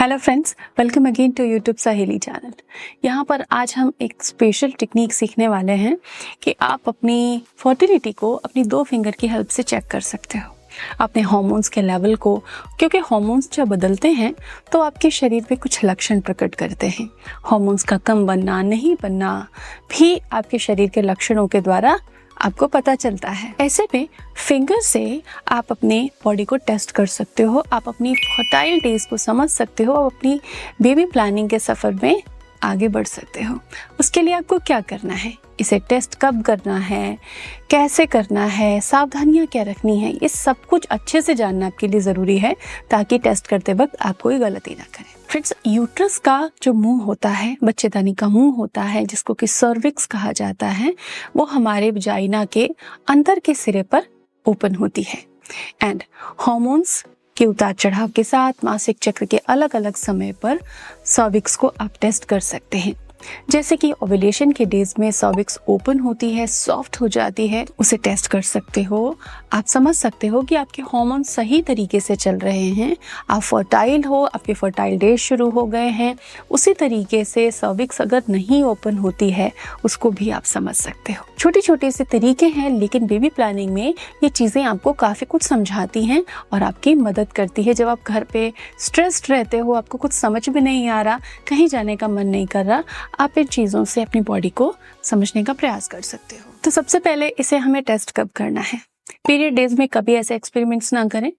Hello friends, welcome again to YouTube Saheli channel. यहाँ पर आज हम एक स्पेशल टेक्निक सीखने वाले हैं कि आप अपनी फर्टिलिटी को अपनी 2 फिंगर की हेल्प से चेक कर सकते हो, अपने हार्मोन्स के लेवल को। क्योंकि हार्मोन्स जब बदलते हैं तो आपके शरीर पे कुछ लक्षण प्रकट करते हैं। हार्मोन्स का कम बनना, नहीं बनना भी आपके शरीर के लक्षणों के द्वारा आपको पता चलता है। ऐसे में फिंगर से आप अपने बॉडी को टेस्ट कर सकते हो, आप अपनी फर्टाइल डेज को समझ सकते हो और अपनी बेबी प्लानिंग के सफ़र में आगे बढ़ सकते हो। उसके लिए आपको क्या करना है, इसे टेस्ट कब करना है, कैसे करना है, सावधानियां क्या रखनी है, ये सब कुछ अच्छे से जानना आपके लिए ज़रूरी है ताकि टेस्ट करते वक्त आप कोई गलती ना करें। फ्रेंड्स, यूट्रस का जो मुंह होता है, बच्चेदानी का मुंह होता है, जिसको कि सर्विक्स कहा जाता है, वो हमारे वजाइना के अंदर के सिरे पर ओपन होती है। एंड हार्मोन्स के उतार चढ़ाव के साथ मासिक चक्र के अलग अलग समय पर सर्विक्स को आप टेस्ट कर सकते हैं। जैसे कि ओव्यूलेशन के डेज में सर्विक्स ओपन होती है, सॉफ्ट हो जाती है, उसे टेस्ट कर सकते हो। आप समझ सकते हो कि आपके हार्मोन सही तरीके से चल रहे हैं, आप फर्टाइल हो, आपके फर्टाइल डेज शुरू हो गए हैं। उसी तरीके से सर्विक्स अगर नहीं ओपन होती है, उसको भी आप समझ सकते हो। छोटे छोटे से तरीके हैं, लेकिन बेबी प्लानिंग में ये चीज़ें आपको काफ़ी कुछ समझाती हैं और आपकी मदद करती है। जब आप घर पे स्ट्रेस्ड रहते हो, आपको कुछ समझ भी नहीं आ रहा, कहीं जाने का मन नहीं कर रहा, आप इन चीज़ों से अपनी बॉडी को समझने का प्रयास कर सकते हो। तो सबसे पहले इसे हमें टेस्ट कब करना है। पीरियड डेज में कभी ऐसे एक्सपेरिमेंट्स ना करें।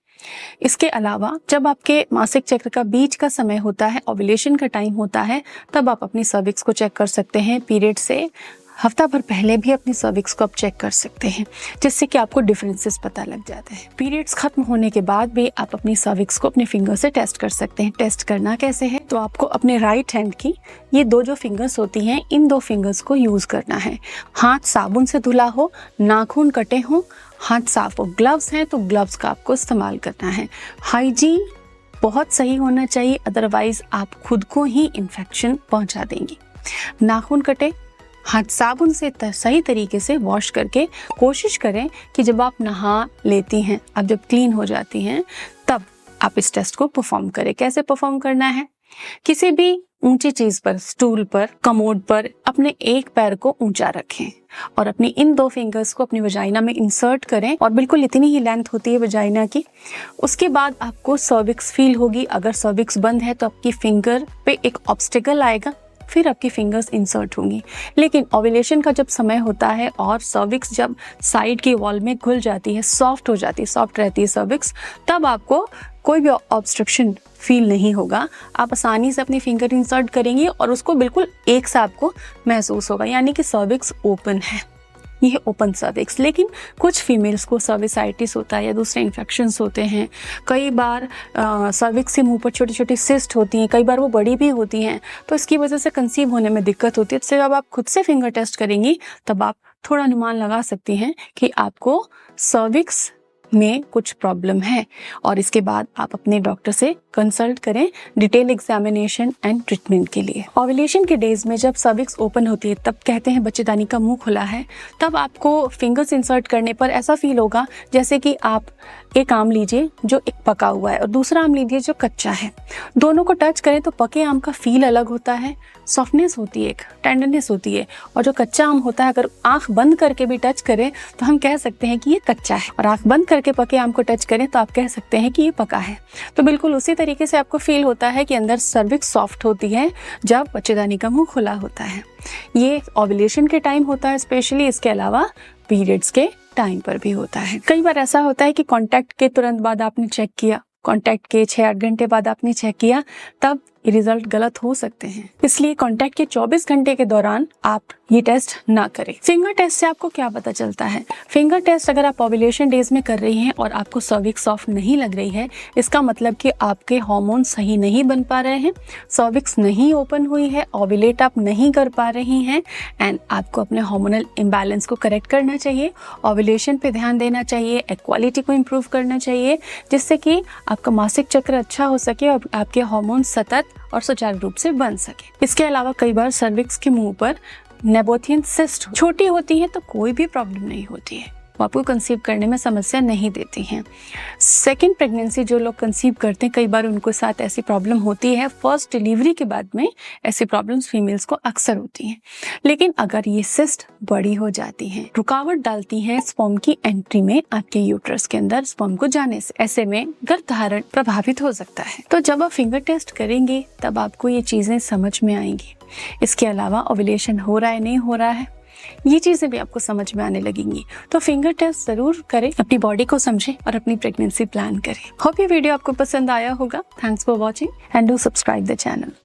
इसके अलावा जब आपके मासिक चक्र का बीच का समय होता है, ओव्यूलेशन का टाइम होता है, तब आप अपनी सर्विक्स को चेक कर सकते हैं। पीरियड से हफ्ता भर पहले भी अपनी सर्विक्स को आप चेक कर सकते हैं, जिससे कि आपको डिफरेंसेस पता लग जाते हैं। पीरियड्स खत्म होने के बाद भी आप अपनी सर्विक्स को अपने फिंगर से टेस्ट कर सकते हैं। टेस्ट करना कैसे है, तो आपको अपने राइट हैंड की ये जो फिंगर्स होती हैं, इन 2 फिंगर्स को यूज़ करना है। हाथ साबुन से धुला हो, नाखून कटे हों, हाथ साफ हो। ग्लव्स हैं तो ग्लव्स का आपको इस्तेमाल करना है। हाइजीन बहुत सही होना चाहिए, अदरवाइज आप खुद को ही इन्फेक्शन पहुंचा देंगी। नाखून कटे, हाथ साबुन से सही तरीके से वॉश करके कोशिश करें कि जब आप नहा लेती हैं, आप जब क्लीन हो जाती हैं, तब आप इस टेस्ट को परफॉर्म करें। कैसे परफॉर्म करना है, किसी भी ऊंची चीज पर, स्टूल पर, कमोड पर अपने एक पैर को ऊंचा रखें और अपनी इन 2 फिंगर्स को अपनी वजाइना में इंसर्ट करें और बिल्कुल इतनी ही लेंथ होती है वजाइना की। उसके बाद आपको सर्विक्स फील होगी। अगर सर्विक्स बंद है तो आपकी फिंगर पे एक ऑब्स्टिकल आएगा, फिर आपकी फिंगर्स इंसर्ट होंगी। लेकिन ओव्यूलेशन का जब समय होता है और सर्विक्स जब साइड की वॉल में खुल जाती है, सॉफ्ट हो जाती है, सॉफ्ट रहती है सर्विक्स, तब आपको कोई भी ऑब्स्ट्रक्शन फील नहीं होगा। आप आसानी से अपनी फिंगर इंसर्ट करेंगे और उसको बिल्कुल एक सा आपको महसूस होगा, यानी कि सर्विक्स ओपन है। ये ओपन सर्विक्स। लेकिन कुछ फीमेल्स को सर्विसाइटिस होता है या दूसरे इन्फेक्शंस होते हैं। कई बार सर्विक्स के मुंह पर छोटी छोटी सिस्ट होती हैं, कई बार वो बड़ी भी होती हैं, तो इसकी वजह से कंसीव होने में दिक्कत होती है। इससे जब आप खुद से फिंगर टेस्ट करेंगी तब आप थोड़ा अनुमान लगा सकती हैं कि आपको सर्विक्स में कुछ प्रॉब्लम है, और इसके बाद आप अपने डॉक्टर से कंसल्ट करें डिटेल एग्जामिनेशन एंड ट्रीटमेंट के लिए। ओव्यूलेशन के डेज में जब सर्विक्स ओपन होती है, तब कहते हैं बच्चेदानी का मुंह खुला है, तब आपको फिंगर्स इंसर्ट करने पर ऐसा फील होगा जैसे कि आप एक आम लीजिए जो एक पका हुआ है और दूसरा आम लीजिए जो कच्चा है। दोनों को टच करें तो पके आम का फील अलग होता है, सॉफ्टनेस होती है, एक टेंडरनेस होती है, और जो कच्चा आम होता है अगर आंख बंद करके भी टच करें तो हम कह सकते हैं कि ये कच्चा है, और आंख बंद करके पके आम को टच करें तो आप कह सकते हैं कि ये पका है। तो बिल्कुल उसी तरीके से आपको फील होता है कि अंदर सर्विक्स सॉफ्ट होती है जब बच्चेदानी का मुंह खुला होता है। ये ओव्यूलेशन के टाइम होता है स्पेशली, इसके अलावा पीरियड्स के टाइम पर भी होता है। कई बार ऐसा होता है कि कांटेक्ट के तुरंत बाद आपने चेक किया, कांटेक्ट के 6-8 घंटे बाद आपने चेक किया, तब रिजल्ट गलत हो सकते हैं। इसलिए कांटेक्ट के 24 घंटे के दौरान आप ये टेस्ट ना करें। फिंगर टेस्ट से आपको क्या पता चलता है। फिंगर टेस्ट अगर आप ओव्यूलेशन डेज में कर रही हैं और आपको सर्विक्स सॉफ्ट नहीं लग रही है, इसका मतलब कि आपके हार्मोन सही नहीं बन पा रहे हैं, सर्विक्स नहीं ओपन हुई है, ओव्यूलेट आप नहीं कर पा रही हैं, एंड आपको अपने हार्मोनल इम्बैलेंस को करेक्ट करना चाहिए, ओव्यूलेशन पे ध्यान देना चाहिए, एक्वालिटी को इम्प्रूव करना चाहिए, जिससे कि आपका मासिक चक्र अच्छा हो सके और आपके हार्मोन सतत और सुचारू रूप से बन सके। इसके अलावा कई बार सर्विक्स के मुंह पर नेबोथियन सिस्ट छोटी होती है तो कोई भी प्रॉब्लम नहीं होती है, वो आपको कंसीव करने में समस्या नहीं देती हैं। सेकेंड प्रेगनेंसी जो लोग कंसीव करते हैं, कई बार उनको साथ ऐसी प्रॉब्लम होती है। फर्स्ट डिलीवरी के बाद में ऐसी प्रॉब्लम्स फीमेल्स को अक्सर होती हैं। लेकिन अगर ये सिस्ट बड़ी हो जाती हैं, रुकावट डालती हैं स्पर्म की एंट्री में, आपके यूट्रस के अंदर स्पर्म को जाने से, ऐसे में गर्भधारण प्रभावित हो सकता है। तो जब आप फिंगर टेस्ट करेंगे तब आपको ये चीजें समझ में आएंगी। इसके अलावा ओव्यूलेशन हो रहा है नहीं हो रहा है, ये चीजें भी आपको समझ में आने लगेंगी। तो फिंगर टेस्ट जरूर करें, अपनी बॉडी को समझें और अपनी प्रेगनेंसी प्लान करें। होप ये वीडियो आपको पसंद आया होगा। Thanks for watching and do subscribe the channel.